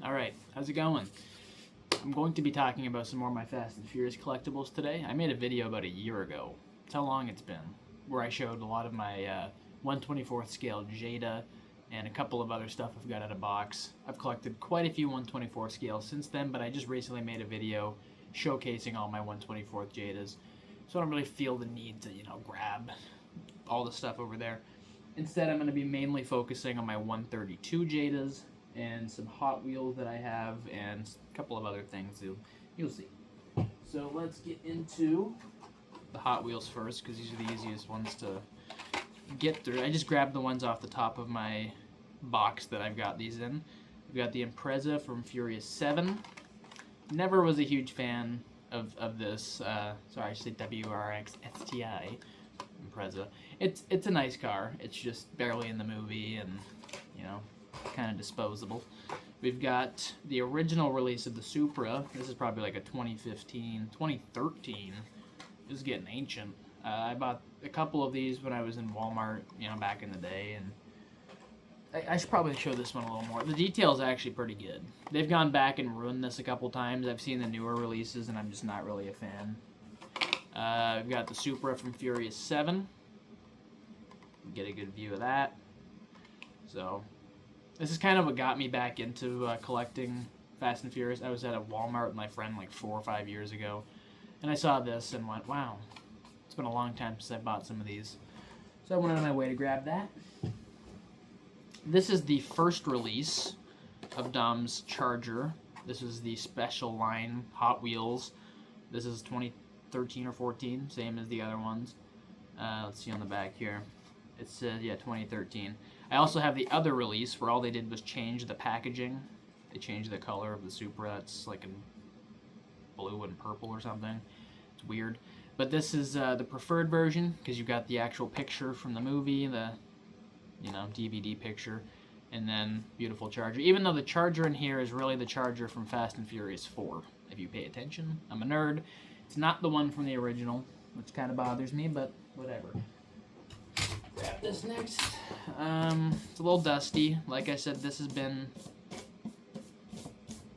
Alright, how's it going? I'm going to be talking about some more of my Fast and Furious collectibles today. I made a video about a year ago. That's how long it's been. Where I showed a lot of my 1/24th scale Jada and a couple of other stuff I've got out of box. I've collected quite a few 1/24th scales since then, but I just recently made a video showcasing all my 1/24th Jadas. So I don't really feel the need to, grab all the stuff over there. Instead, I'm going to be mainly focusing on my 132 Jadas and some Hot Wheels that I have and a couple of other things you'll see. So let's get into the Hot Wheels first, because these are the easiest ones to get through. I just grabbed the ones off the top of my box that I've got these in. We've got the Impreza from Furious 7. Never was a huge fan of this. Sorry, I should say WRX-STI Impreza. It's a nice car. It's just barely in the movie and, kind of disposable. We've got the original release of the Supra. This is probably like a 2015, 2013. It was getting ancient. I bought a couple of these when I was in Walmart, back in the day, and I should probably show this one a little more. The detail's actually pretty good. They've gone back and ruined this a couple times. I've seen the newer releases, and I'm just not really a fan. We've got the Supra from Furious 7. Get a good view of that. So, this is kind of what got me back into collecting Fast and Furious. I was at a Walmart with my friend like 4 or 5 years ago, and I saw this and went, wow, it's been a long time since I bought some of these. So I went on my way to grab that. This is the first release of Dom's Charger. This is the special line Hot Wheels. This is 2013 or 14, same as the other ones. Let's see on the back here. It says, 2013. I also have the other release where all they did was change the packaging. They changed the color of the Supra. It's like in blue and purple or something. It's weird. But this is the preferred version, because you've got the actual picture from the movie, the DVD picture, and then beautiful Charger. Even though the Charger in here is really the Charger from Fast and Furious 4. If you pay attention, I'm a nerd. It's not the one from the original, which kind of bothers me, but whatever. Grab this next. It's a little dusty. Like I said, this has been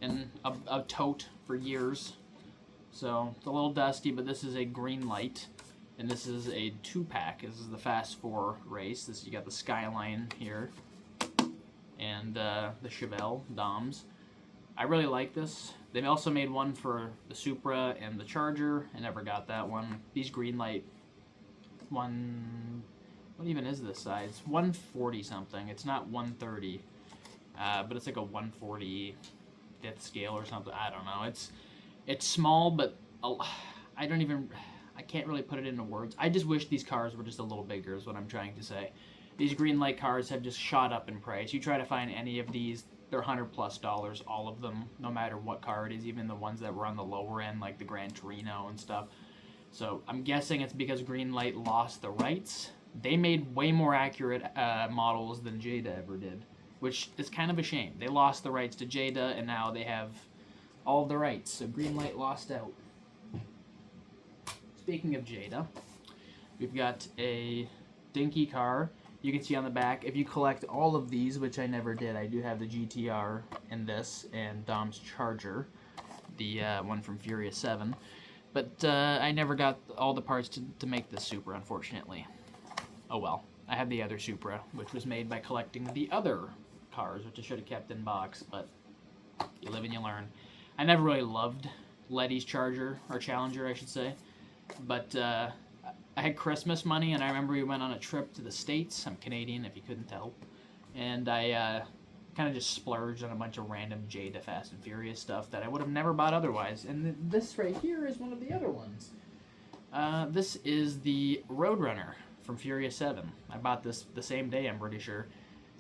in a tote for years. So it's a little dusty, but this is a Greenlight. And this is a 2-pack. This is the Fast 4 race. You got the Skyline here. And the Chevelle, Doms. I really like this. They've also made one for the Supra and the Charger. I never got that one. These Greenlight what even is this size? 140 something. It's not 130, but it's like a 140th scale or something. I don't know. It's small, but I can't really put it into words. I just wish these cars were just a little bigger is what I'm trying to say. These Greenlight cars have just shot up in price. You try to find any of these, they're $100+, all of them, no matter what car it is, even the ones that were on the lower end, like the Gran Torino and stuff. So I'm guessing it's because Greenlight lost the rights. They made way more accurate models than Jada ever did, which is kind of a shame. They lost the rights to Jada, and now they have all the rights, so Greenlight lost out. Speaking of Jada, we've got a dinky car. You can see on the back, if you collect all of these, which I never did, I do have the GTR in this, and Dom's Charger, the one from Furious 7. But I never got all the parts to make this Supra, unfortunately. Oh well. I have the other Supra, which was made by collecting the other cars, which I should have kept in box, but you live and you learn. I never really loved Letty's Charger, or Challenger, I should say. But I had Christmas money, and I remember we went on a trip to the States. I'm Canadian, if you couldn't tell. And I kind of just splurged on a bunch of random Jada Fast and Furious stuff that I would have never bought otherwise. And this right here is one of the other ones. This is the Roadrunner from Furious 7. I bought this the same day, I'm pretty sure.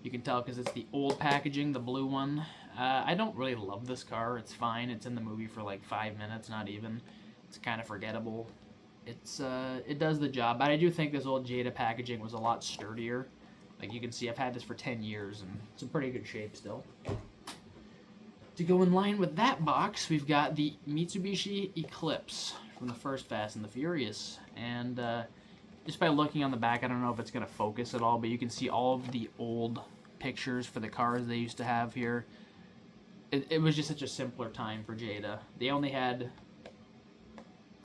You can tell because it's the old packaging, the blue one. I don't really love this car. It's fine. It's in the movie for like 5 minutes, not even. It's kind of forgettable. It does the job, but I do think this old Jada packaging was a lot sturdier. Like you can see, I've had this for 10 years, and it's in pretty good shape still. To go in line with that box, we've got the Mitsubishi Eclipse from the first Fast and the Furious. And just by looking on the back, I don't know if it's going to focus at all, but you can see all of the old pictures for the cars they used to have here. it was just such a simpler time for Jada. They only had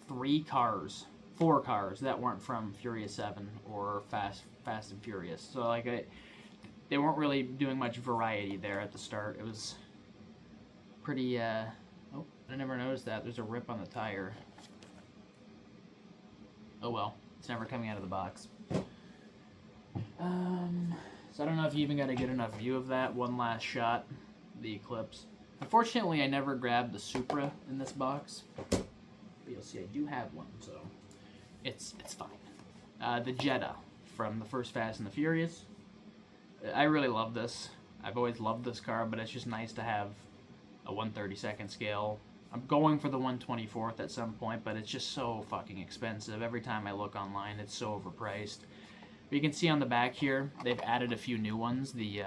4 cars that weren't from Furious 7 or Fast and Furious. So like they weren't really doing much variety there at the start. It was pretty. Oh, I never noticed that. There's a rip on the tire. Oh well, it's never coming out of the box. So I don't know if you even got a good enough view of that. One last shot, the Eclipse. Unfortunately, I never grabbed the Supra in this box. But you'll see I do have one, so it's fine. The Jetta from the first Fast and the Furious. I really love this. I've always loved this car, but it's just nice to have a 1/32 scale. I'm going for the 1/24 at some point, but it's just so fucking expensive. Every time I look online, it's so overpriced. But you can see on the back here, they've added a few new ones. The,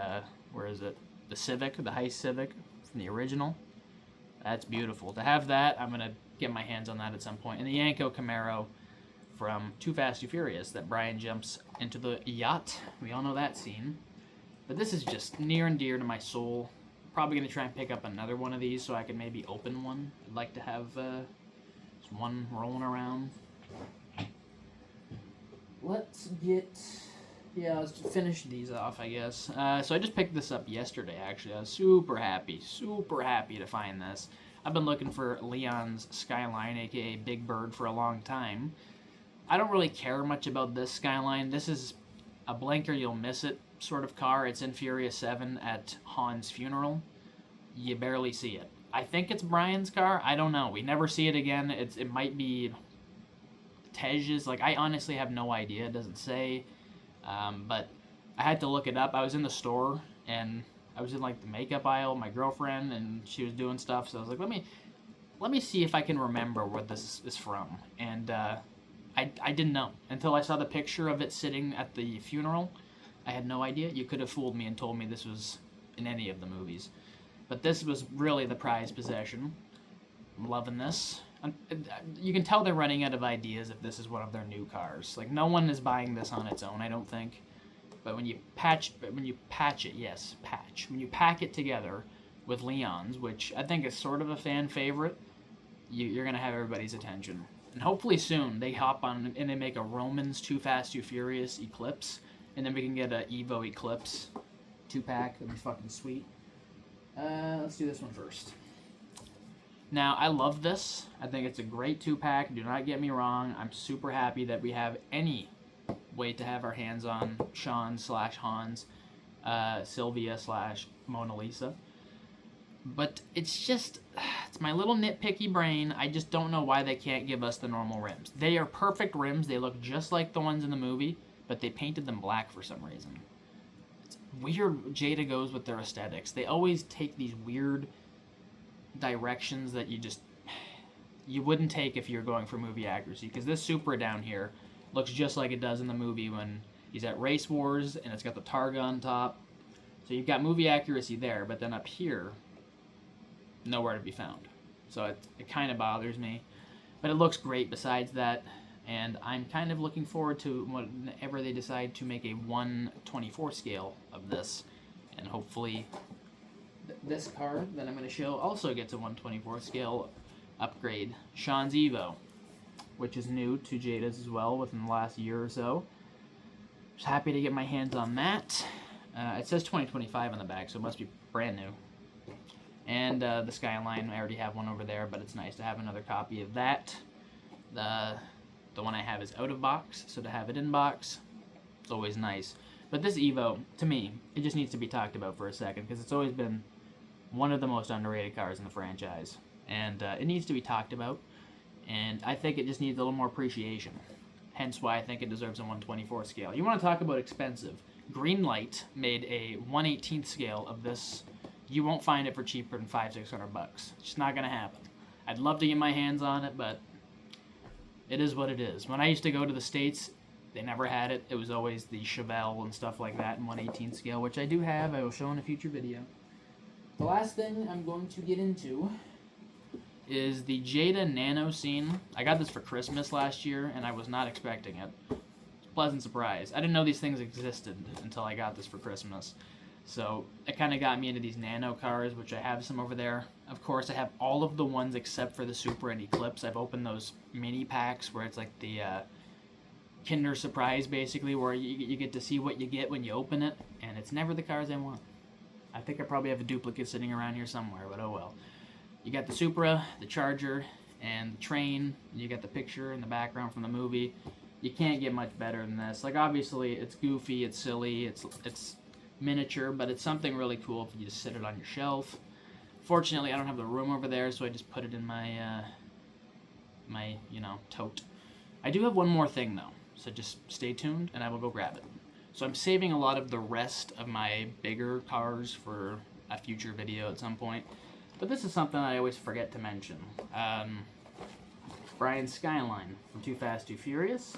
where is it? The Civic, the Heist Civic from the original. That's beautiful. To have that, I'm going to get my hands on that at some point. And the Yanko Camaro from Too Fast, Too Furious, that Brian jumps into the yacht. We all know that scene. But this is just near and dear to my soul. Probably going to try and pick up another one of these so I can maybe open one. I'd like to have one rolling around. Let's finish these off, I guess. So I just picked this up yesterday, actually. I was super happy to find this. I've been looking for Leon's Skyline, aka Big Bird, for a long time. I don't really care much about this Skyline. This is a blink or you'll miss it sort of car. It's in Furious 7 at Han's funeral. You barely see it. I think it's Brian's car. I don't know. We never see it again. It might be Tej's. Like, I honestly have no idea. It doesn't say. But I had to look it up. I was in the store, and I was in, like, the makeup aisle with my girlfriend, and she was doing stuff. So I was like, let me see if I can remember where this is from. And I didn't know until I saw the picture of it sitting at the funeral. I had no idea. You could have fooled me and told me this was in any of the movies. But this was really the prized possession. I'm loving this. You can tell they're running out of ideas if this is one of their new cars. Like, no one is buying this on its own, I don't think. But when you pack it together with Leon's, which I think is sort of a fan favorite, you're going to have everybody's attention. And hopefully soon they hop on and they make a Romans Too Fast, Too Furious Eclipse. And then we can get a Evo Eclipse 2-pack. That'd be fucking sweet. Let's do this one first. Now, I love this. I think it's a great 2-pack. Do not get me wrong. I'm super happy that we have any way to have our hands on Sean/Hans, Sylvia/Mona Lisa. But it's just, it's my little nitpicky brain. I just don't know why they can't give us the normal rims. They are perfect rims. They look just like the ones in the movie, but they painted them black for some reason. It's weird Jada goes with their aesthetics. They always take these weird directions that you wouldn't take if you're going for movie accuracy, because this Supra down here looks just like it does in the movie when he's at Race Wars and it's got the Targa on top. So you've got movie accuracy there, but then up here, nowhere to be found. So it kind of bothers me, but it looks great besides that, and I'm kind of looking forward to whenever they decide to make a 1/24 scale of this, and hopefully this car that I'm going to show also gets a 1/24 scale upgrade. Sean's Evo, which is new to Jada's as well within the last year or so. Just happy to get my hands on that. It says 2025 on the back, so it must be brand new. And the Skyline, I already have one over there, but it's nice to have another copy of that. The one I have is out of box, so to have it in box, it's always nice. But this Evo, to me, it just needs to be talked about for a second, because it's always been one of the most underrated cars in the franchise. And it needs to be talked about, and I think it just needs a little more appreciation. Hence why I think it deserves a 1/24 scale. You want to talk about expensive. Greenlight made a 1/18 scale of this. You won't find it for cheaper than $500-600. It's just not going to happen. I'd love to get my hands on it, but it is what it is. When I used to go to the States, they never had it. It was always the Chevelle and stuff like that in 1/18 scale, which I do have. I will show in a future video. The last thing I'm going to get into is the Jada Nano scene. I got this for Christmas last year, and I was not expecting it. It's a pleasant surprise. I didn't know these things existed until I got this for Christmas. So it kind of got me into these Nano cars, which I have some over there. Of course, I have all of the ones except for the Supra and Eclipse. I've opened those mini packs where it's like the Kinder Surprise, basically, where you get to see what you get when you open it, and it's never the cars I want. I think I probably have a duplicate sitting around here somewhere, but oh well. You got the Supra, the Charger, and the train. And you got the picture in the background from the movie. You can't get much better than this. Like, obviously, it's goofy, it's silly, it's miniature, but it's something really cool if you just sit it on your shelf. Fortunately, I don't have the room over there, so I just put it in my tote. I do have one more thing though, so just stay tuned and I will go grab it. So I'm saving a lot of the rest of my bigger cars for a future video at some point, but this is something I always forget to mention. Brian's Skyline from Too Fast, Too Furious,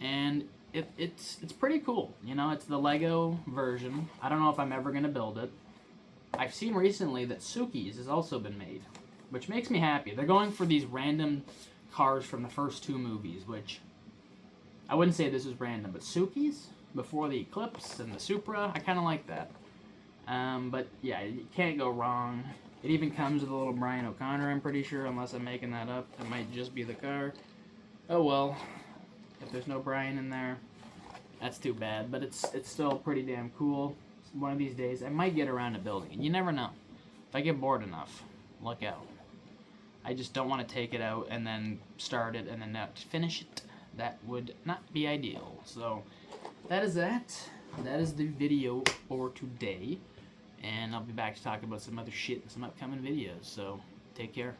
and it's pretty cool. You know, it's the Lego version. I don't know if I'm ever going to build it. I've seen recently that Suki's has also been made, which makes me happy. They're going for these random cars from the first two movies, which I wouldn't say this is random, but Suki's before the Eclipse and the Supra, I kind of like that. But yeah, you can't go wrong. It even comes with a little Brian O'Connor, I'm pretty sure, unless I'm making that up. It might just be the car. Oh well. If there's no Brian in there, that's too bad. But it's still pretty damn cool. One of these days, I might get around to building it. You never know. If I get bored enough, look out. I just don't want to take it out and then start it and then not finish it. That would not be ideal. So that is that. That is the video for today. And I'll be back to talk about some other shit in some upcoming videos. So take care.